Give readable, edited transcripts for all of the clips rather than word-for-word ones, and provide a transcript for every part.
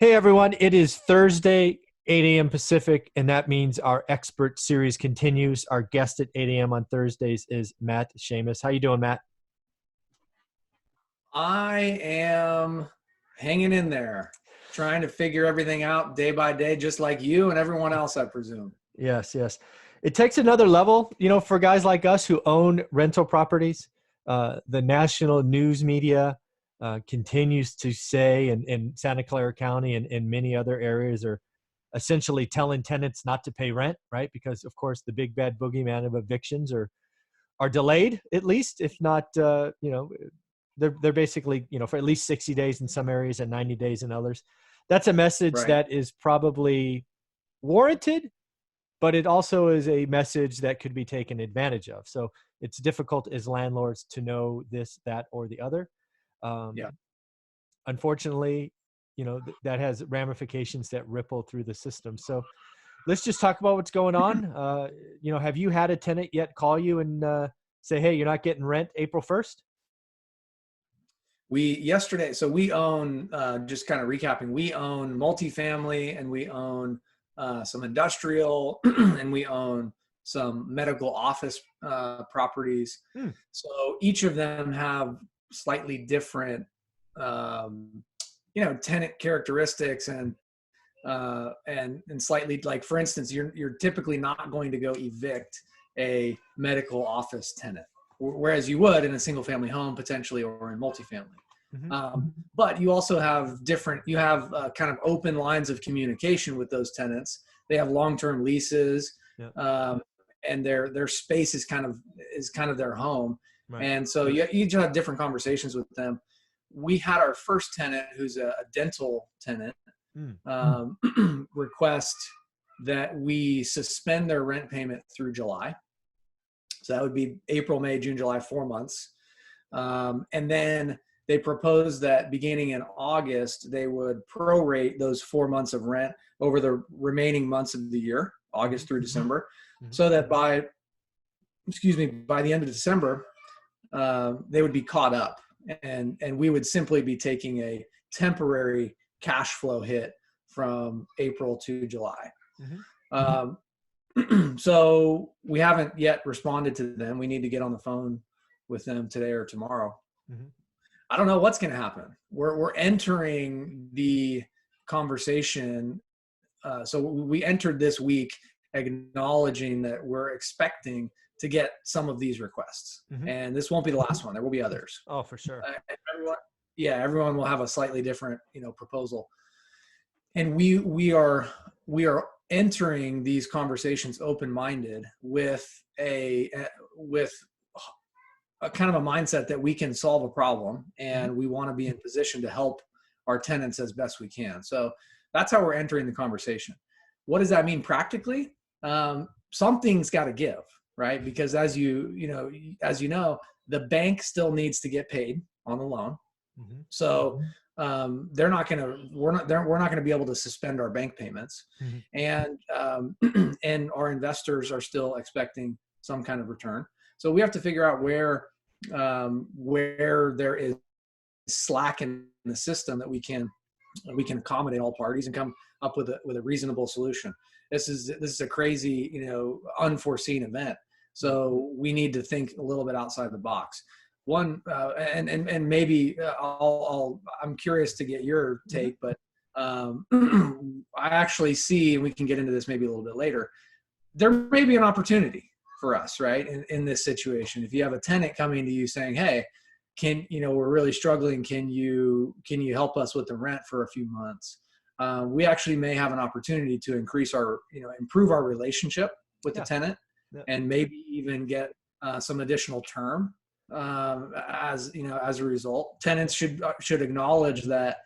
Hey everyone, it is Thursday, 8 a.m. Pacific, and that means our expert series continues. Our guest at 8 a.m. on Thursdays is Matt Seamus. How you doing, Matt? I am hanging in there, trying to figure everything out day by day, just like you and everyone else, I presume. Yes, yes. It takes another level, for guys like us who own rental properties. The national news media continues to say, in Santa Clara County and in many other areas, are essentially telling tenants not to pay rent, right? Because of course the big bad boogeyman of evictions are delayed, at least, if not, they're basically, for at least 60 days in some areas and 90 days in others. That's a message Right. that is probably warranted, but it also is a message that could be taken advantage of. So it's difficult as landlords to know this, that, or the other. Yeah. Um, Unfortunately, that has ramifications that ripple through the system. So let's just talk about what's going on. Have you had a tenant yet call you and say, "Hey, you're not getting rent April 1st?" We own, just kind of recapping, we own multifamily and we own some industrial and we own some medical office properties. Hmm. So each of them have slightly different, um, tenant characteristics and slightly, like, for instance, you're typically not going to go evict a medical office tenant, whereas you would in a single family home potentially or in multifamily. Mm-hmm. But you also have kind of open lines of communication with those tenants. They have long-term leases, Yeah. and their space is kind of their home. Right. And so you each have different conversations with them. We had our first tenant, who's a dental tenant, Mm. request that we suspend their rent payment through July. So that would be April, May, June, July, 4 months. And then they proposed that beginning in August, they would prorate those 4 months of rent over the remaining months of the year, August through December, Mm-hmm. so that by the end of December, they would be caught up, and we would simply be taking a temporary cash flow hit from April to July. Mm-hmm. So we haven't yet responded to them. We need to get on the phone with them today or tomorrow. Mm-hmm. I don't know what's going to happen. We're entering the conversation. So we entered this week acknowledging that we're expecting to get some of these requests, Mm-hmm. and this won't be the last one. There will be others. Oh, for sure. Everyone, yeah, everyone will have a slightly different, proposal, and we are entering these conversations open-minded with a kind of a mindset that we can solve a problem, and we want to be in position to help our tenants as best we can. So that's how we're entering the conversation. What does that mean practically? Something's got to give, right? Because as you know, the bank still needs to get paid on the loan. Mm-hmm. So we're not going to be able to suspend our bank payments, Mm-hmm. and and our investors are still expecting some kind of return. So we have to figure out where there is slack in the system that we can accommodate all parties and come up with a reasonable solution. This is a crazy, unforeseen event. So we need to think a little bit outside the box. One, and maybe I'm curious to get your take, but I actually see, and we can get into this maybe a little bit later, there may be an opportunity for us, right? In this situation, if you have a tenant coming to you saying, "Hey, we're really struggling. Can you help us with the rent for a few months?" We actually may have an opportunity to improve our relationship with the tenant, and maybe even get some additional term as a result. Tenants should acknowledge that,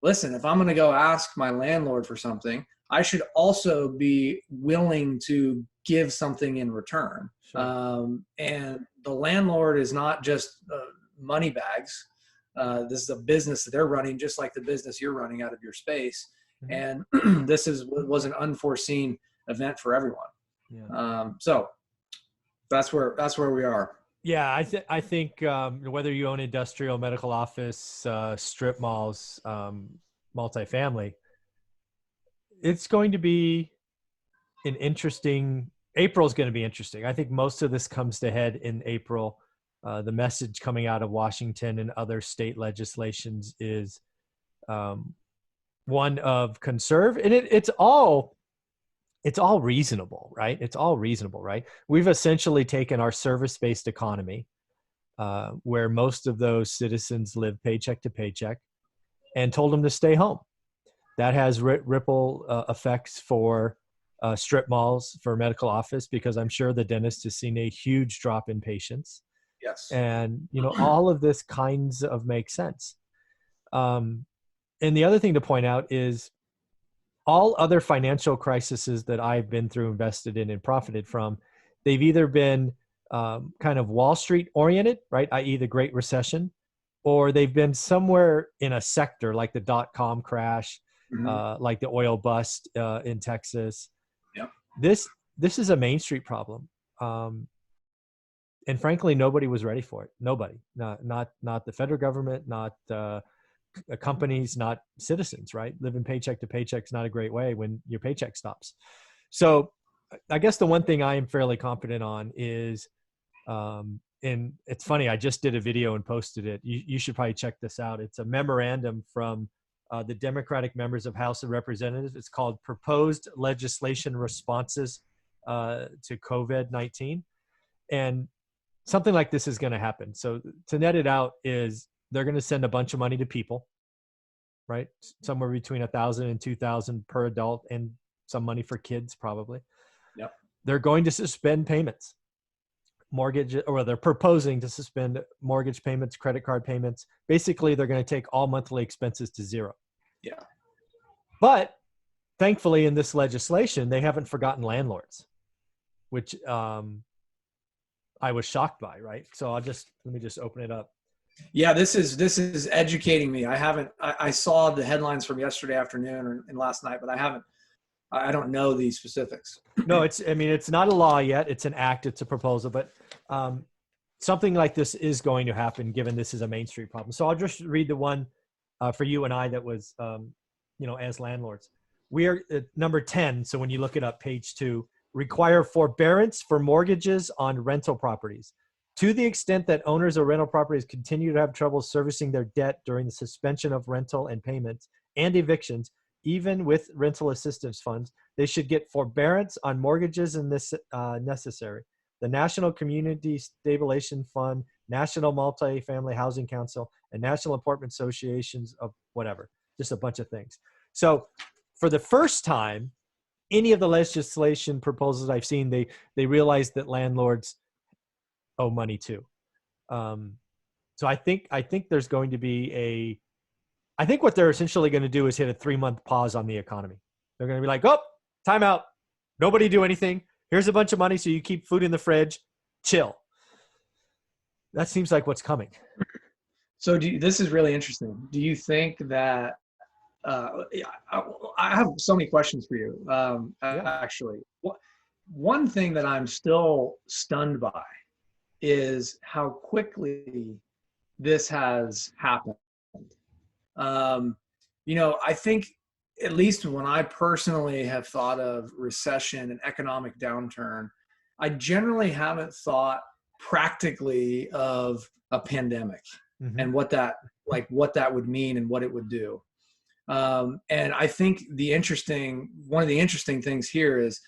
listen, if I'm going to go ask my landlord for something, I should also be willing to give something in return. Sure. And the landlord is not just money bags. This is a business that they're running, just like the business you're running out of your space. Mm-hmm. And this was an unforeseen event for everyone. Yeah. So that's where we are. Yeah, I think whether you own industrial, medical office, strip malls, multifamily, it's going to be an interesting. April's going to be interesting. I think most of this comes to head in April. The message coming out of Washington and other state legislations is one of conserve, and it's all reasonable, right? It's all reasonable, right? We've essentially taken our service-based economy, where most of those citizens live paycheck to paycheck, and told them to stay home. That has ripple effects for strip malls, for medical office, because I'm sure the dentist has seen a huge drop in patients. Yes. And, all of this kinds of makes sense. And the other thing to point out is all other financial crises that I've been through, invested in, and profited from, they've either been kind of Wall Street oriented, right? i.e. the Great Recession, or they've been somewhere in a sector like the .com crash, like the oil bust in Texas. Yep. This is a Main Street problem. And frankly, nobody was ready for it. Nobody, not the federal government, not companies, not citizens, right? Living paycheck to paycheck is not a great way when your paycheck stops. So I guess the one thing I am fairly confident on is, and it's funny, I just did a video and posted it. You should probably check this out. It's a memorandum from the Democratic members of House of Representatives. It's called Proposed Legislation Responses to COVID-19. And something like this is going to happen. So to net it out is they're going to send a bunch of money to people, right? Somewhere between 1,000 and 2,000 per adult, and some money for kids probably. Yep. They're going to suspend payments, mortgage, or they're proposing to suspend mortgage payments, credit card payments. Basically, they're going to take all monthly expenses to zero. Yeah. But thankfully, in this legislation, they haven't forgotten landlords, which I was shocked by, right? So let me just open it up. Yeah, this is educating me. I saw the headlines from yesterday afternoon and last night, but I don't know the specifics. No, it's not a law yet. It's an act, it's a proposal, but something like this is going to happen given this is a Main Street problem. So I'll just read the one for you and I that was, as landlords. We are at number 10. So when you look it up, page 2, require forbearance for mortgages on rental properties. To the extent that owners of rental properties continue to have trouble servicing their debt during the suspension of rental and payments and evictions, even with rental assistance funds, they should get forbearance on mortgages in this necessary. The National Community Stabilization Fund, National Multifamily Housing Council, and National Apartment Associations of whatever, just a bunch of things. So for the first time, any of the legislation proposals I've seen, they realize that landlords owe money too. So I think there's going to be I think what they're essentially going to do is hit a 3-month pause on the economy. They're going to be like, oh, time out. Nobody do anything. Here's a bunch of money so you keep food in the fridge. Chill. That seems like what's coming. So this is really interesting. Do you think that I have so many questions for you, actually. One thing that I'm still stunned by is how quickly this has happened. I think, at least when I personally have thought of recession and economic downturn, I generally haven't thought practically of a pandemic and what that would mean and what it would do. And I think one of the interesting things here is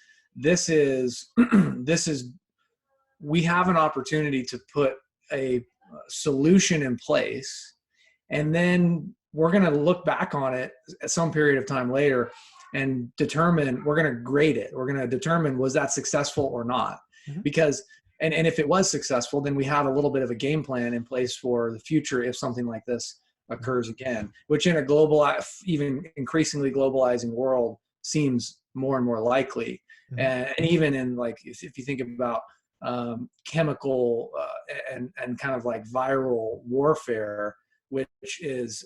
we have an opportunity to put a solution in place, and then we're going to look back on it at some period of time later and we're going to grade it. We're going to determine, was that successful or not? Because, and if it was successful, then we have a little bit of a game plan in place for the future if something like this occurs again, which in a even increasingly globalizing world seems more and more likely. And even in, like, if you think about chemical and kind of like viral warfare, which is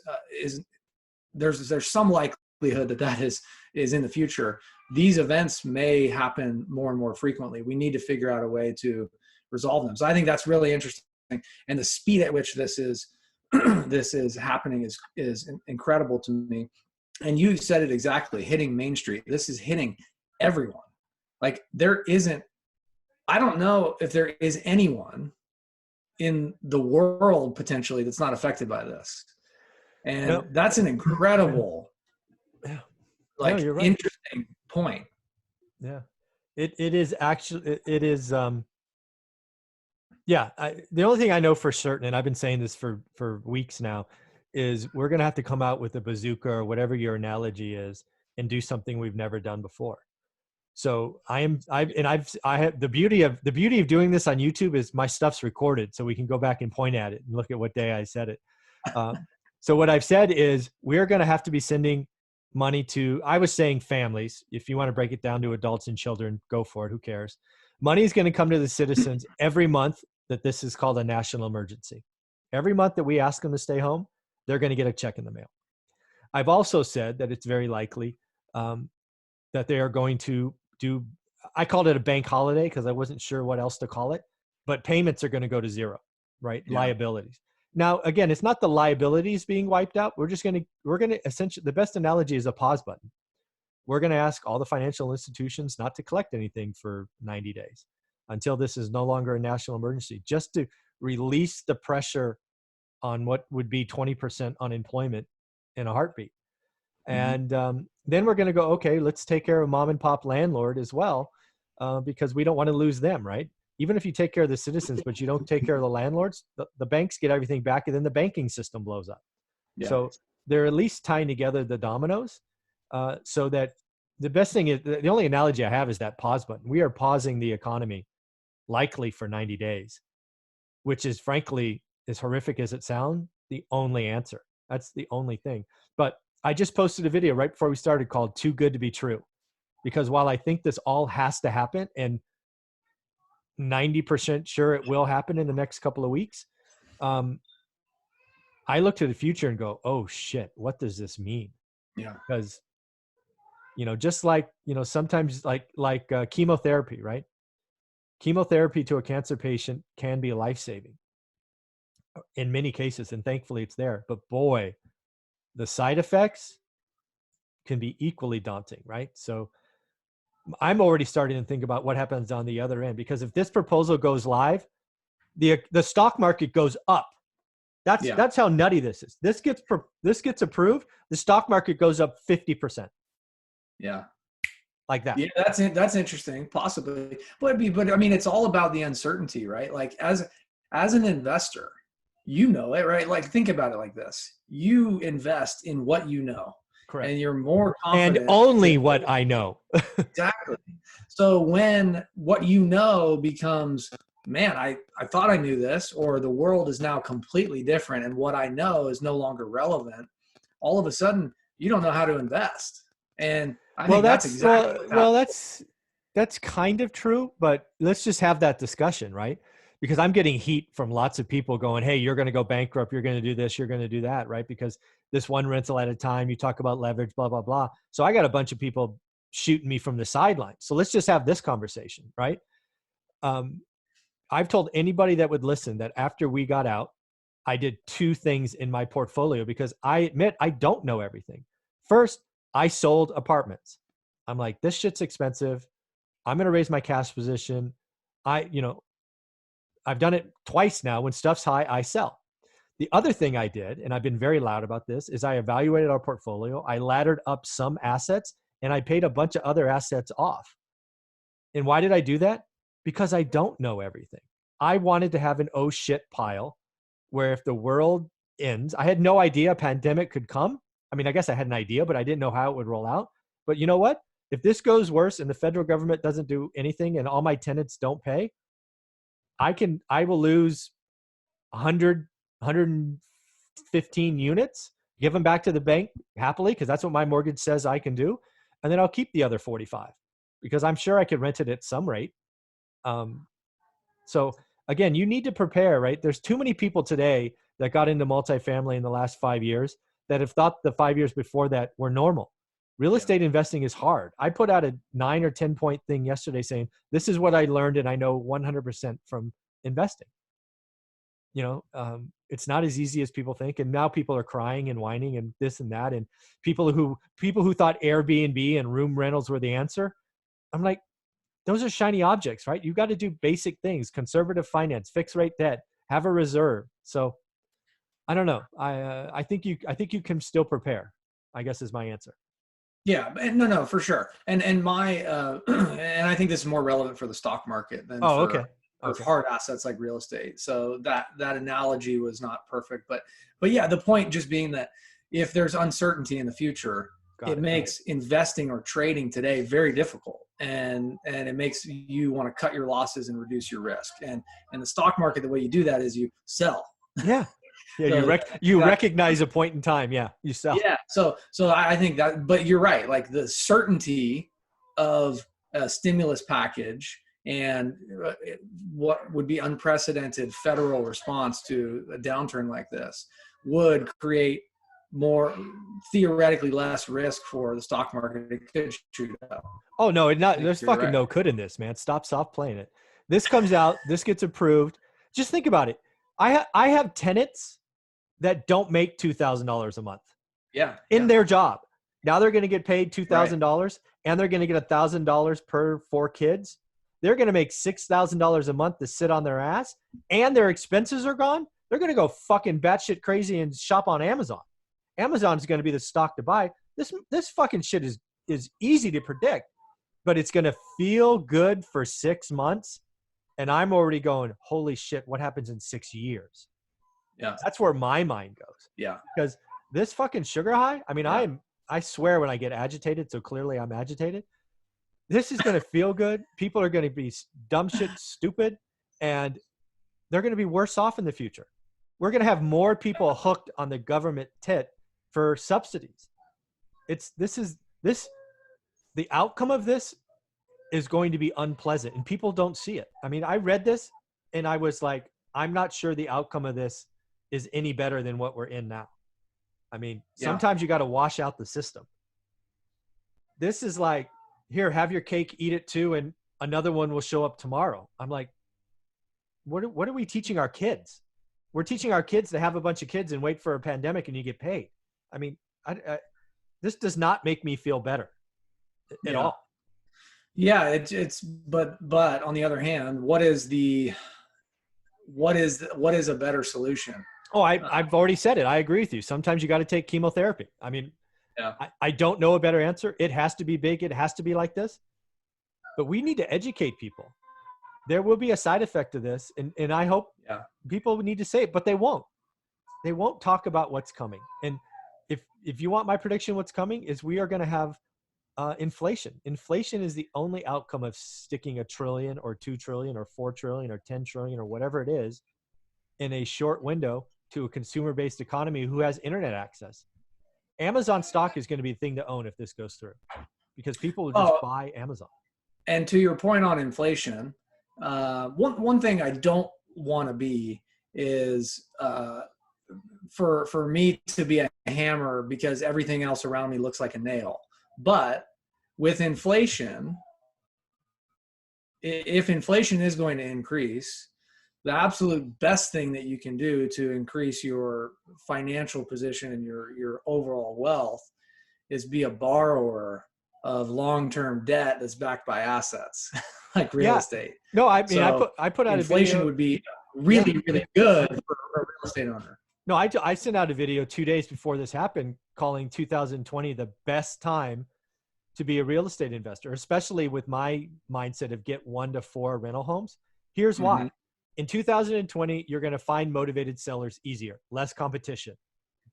there's some likelihood that is in the future. These events may happen more and more frequently. We need to figure out a way to resolve them. So I think that's really interesting, and the speed at which this is happening is incredible to me. And you said it exactly, hitting Main Street. This is hitting everyone. Like there isn't, I don't know if there is anyone in the world potentially that's not affected by this. And No, that's an incredible, yeah. No, like you're right. interesting point. Yeah. It is actually, it is, yeah. The only thing I know for certain, and I've been saying this for weeks now, is we're going to have to come out with a bazooka or whatever your analogy is and do something we've never done before. So I have the beauty of doing this on YouTube is my stuff's recorded, so we can go back and point at it and look at what day I said it. So what I've said is we're going to have to be sending money to, I was saying families. If you want to break it down to adults and children, go for it. Who cares? Money is going to come to the citizens every month that this is called a national emergency. Every month that we ask them to stay home, they're going to get a check in the mail. I've also said that it's very likely that they are going to do, I called it a bank holiday because I wasn't sure what else to call it, but payments are going to go to zero, right? Yeah. Liabilities. Now, again, it's not the liabilities being wiped out. We're going to essentially, the best analogy is a pause button. We're going to ask all the financial institutions not to collect anything for 90 days until this is no longer a national emergency, just to release the pressure on what would be 20% unemployment in a heartbeat. And then we're going to go, okay, let's take care of mom and pop landlord as well, because we don't want to lose them, right? Even if you take care of the citizens, but you don't take care of the landlords, the banks get everything back, and then the banking system blows up. Yeah. So they're at least tying together the dominoes, so that the best thing is, the only analogy I have is that pause button. We are pausing the economy likely for 90 days, which is frankly, as horrific as it sounds, the only answer. That's the only thing. But I just posted a video right before we started called Too Good to Be True, because while I think this all has to happen and 90% sure it will happen in the next couple of weeks, I look to the future and go, oh shit, what does this mean? Yeah. Because, just like, sometimes like chemotherapy, right? Chemotherapy to a cancer patient can be life-saving in many cases, and thankfully it's there. But boy, the side effects can be equally daunting, right? So I'm already starting to think about what happens on the other end, because if this proposal goes live, the stock market goes up. That's how nutty this is. This gets approved, the stock market goes up 50%. Yeah. Like that. Yeah, that's interesting, possibly. But I mean, it's all about the uncertainty, right? Like as an investor, it, right? Like think about it like this: you invest in what you know, correct, and you're more confident. And only what I know. Exactly. So when what you know becomes, man, I thought I knew this, or the world is now completely different, and what I know is no longer relevant. All of a sudden, you don't know how to invest, and I think that's exactly that's kind of true, but let's just have that discussion, right? Because I'm getting heat from lots of people going, hey, you're going to go bankrupt, you're going to do this, you're going to do that, right? Because this one rental at a time, you talk about leverage, blah, blah, blah. So I got a bunch of people shooting me from the sidelines. So let's just have this conversation, right? I've told anybody that would listen that after we got out, I did two things in my portfolio, because I admit I don't know everything. First, I sold apartments. I'm like, this shit's expensive. I'm going to raise my cash position. I've done it twice now. When stuff's high, I sell. The other thing I did, and I've been very loud about this, is I evaluated our portfolio. I laddered up some assets, and I paid a bunch of other assets off. And why did I do that? Because I don't know everything. I wanted to have an oh shit pile where if the world ends, I had no idea a pandemic could come. I mean, I guess I had an idea, but I didn't know how it would roll out. But you know what? If this goes worse and the federal government doesn't do anything and all my tenants don't pay, I will lose 100, 115 units, give them back to the bank happily, because that's what my mortgage says I can do. And then I'll keep the other 45 because I'm sure I could rent it at some rate. So again, you need to prepare, right? There's too many people today that got into multifamily in the last 5 years that have thought the 5 years before that were normal. Real estate investing is hard. I put out a 9 or 10 point thing yesterday saying, this is what I learned and I know 100% from investing. It's not as easy as people think. And now people are crying and whining and this and that. And people who thought Airbnb and room rentals were the answer, I'm like, those are shiny objects, right? You got to do basic things: conservative finance, fixed rate debt, have a reserve. So I don't know. I think you can still prepare, I guess, is my answer. Yeah, no, for sure. And my and I think this is more relevant for the stock market than Oh, okay. for Okay. hard assets like real estate. So that analogy was not perfect, but yeah, the point just being that if there's uncertainty in the future, Got it it. makes investing or trading today very difficult, and it makes you want to cut your losses and reduce your risk. And the stock market, the way you do that is you sell. Yeah. Yeah. So You that, recognize a point in time. Yeah. You sell. yeah. So I think that, but you're right. Like the certainty of a stimulus package and what would be unprecedented federal response to a downturn like this would create more, theoretically less risk for the stock market. It could shoot up. Oh no, I think there's you're fucking right. no could in this, man. Stop playing it. This comes out, this gets approved. Just think about it. I have tenants that don't make $2,000 a month Yeah. in Yeah. their job. Now they're going to get paid Right. $2,000 and they're going to get $1,000 per 4 kids. They're going to make $6,000 a month to sit on their ass, and their expenses are gone. They're going to go fucking batshit crazy and shop on Amazon. Amazon is going to be the stock to buy. This fucking shit is easy to predict, but it's going to feel good for 6 months. And I'm already going, holy shit, what happens in 6 years? Yeah. That's where my mind goes. Yeah. Because this fucking sugar high, I mean, Yeah. I swear when I get agitated, so clearly I'm agitated, this is going to feel good. People are going to be dumb shit stupid, and they're going to be worse off in the future. We're going to have more people hooked on the government tit for subsidies. The outcome of this is going to be unpleasant, and people don't see it. I mean, I read this and I was like, I'm not sure the outcome of this is any better than what we're in now. I mean, sometimes you got to wash out the system. This is like, here, have your cake, eat it too, and another one will show up tomorrow. I'm like, what are we teaching our kids? We're teaching our kids to have a bunch of kids and wait for a pandemic and you get paid. I mean, this does not make me feel better at all. Yeah, but on the other hand, what is a better solution? Oh, I've already said it. I agree with you. Sometimes you got to take chemotherapy. I mean, yeah. I don't know a better answer. It has to be big. It has to be like this. But we need to educate people. There will be a side effect to this, and I hope people need to say it, but they won't. They won't talk about what's coming. And if you want my prediction, what's coming is we are going to have inflation. Inflation is the only outcome of sticking $1 trillion or $2 trillion or $4 trillion or $10 trillion or whatever it is in a short window to a consumer-based economy who has internet access. Amazon stock is going to be the thing to own if this goes through, because people will just buy Amazon. And to your point on inflation, one thing I don't want to be is for me to be a hammer because everything else around me looks like a nail. But with inflation, if inflation is going to increase, the absolute best thing that you can do to increase your financial position and your overall wealth is be a borrower of long-term debt that's backed by assets like real estate. No, I mean, so I put out inflation a video. Would be really good for a real estate owner. No, I sent out a video 2 days before this happened calling 2020 the best time to be a real estate investor, especially with my mindset of get 1 to 4 rental homes. Here's why. In 2020, you're going to find motivated sellers easier, less competition,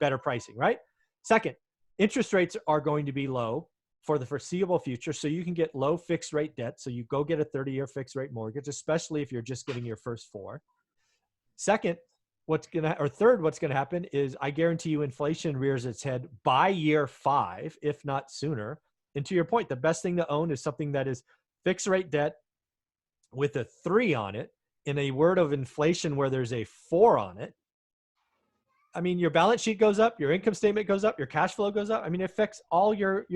better pricing, right? Second, interest rates are going to be low for the foreseeable future, so you can get low fixed rate debt. So you go get a 30-year fixed rate mortgage, especially if you're just getting your first 4. Second, third, what's going to happen is I guarantee you inflation rears its head by year 5, if not sooner. And to your point, the best thing to own is something that is fixed rate debt with a 3 on it, in a word of inflation where there's a 4 on it. I mean, your balance sheet goes up, your income statement goes up, your cash flow goes up. I mean, it affects all your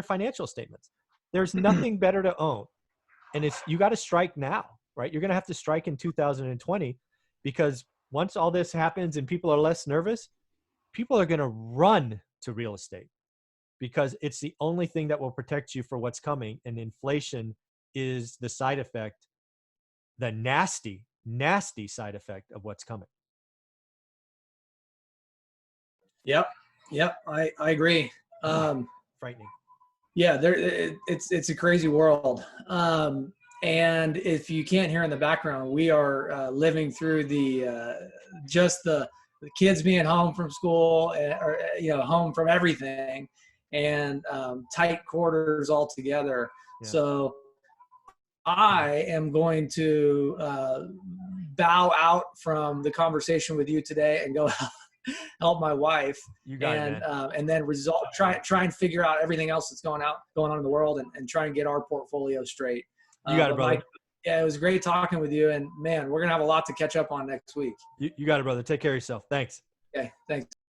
financial statements. There's nothing better to own. And you got to strike now, right? You're going to have to strike in 2020 because once all this happens and people are less nervous, people are going to run to real estate because it's the only thing that will protect you for what's coming. And inflation is the side effect, the nasty, nasty side effect of what's coming. Yep. Yep. I agree. Frightening. Yeah, it's a crazy world. And if you can't hear in the background, we are living through just the kids being home from school, or home from everything, and tight quarters all together. Yeah. So I am going to bow out from the conversation with you today and go help my wife. You got it, man. And then try and figure out everything else that's going on in the world, and try and get our portfolio straight. You got it, brother. Mike, yeah, it was great talking with you, and man, we're gonna have a lot to catch up on next week. You got it, brother. Take care of yourself. Thanks. Okay, thanks.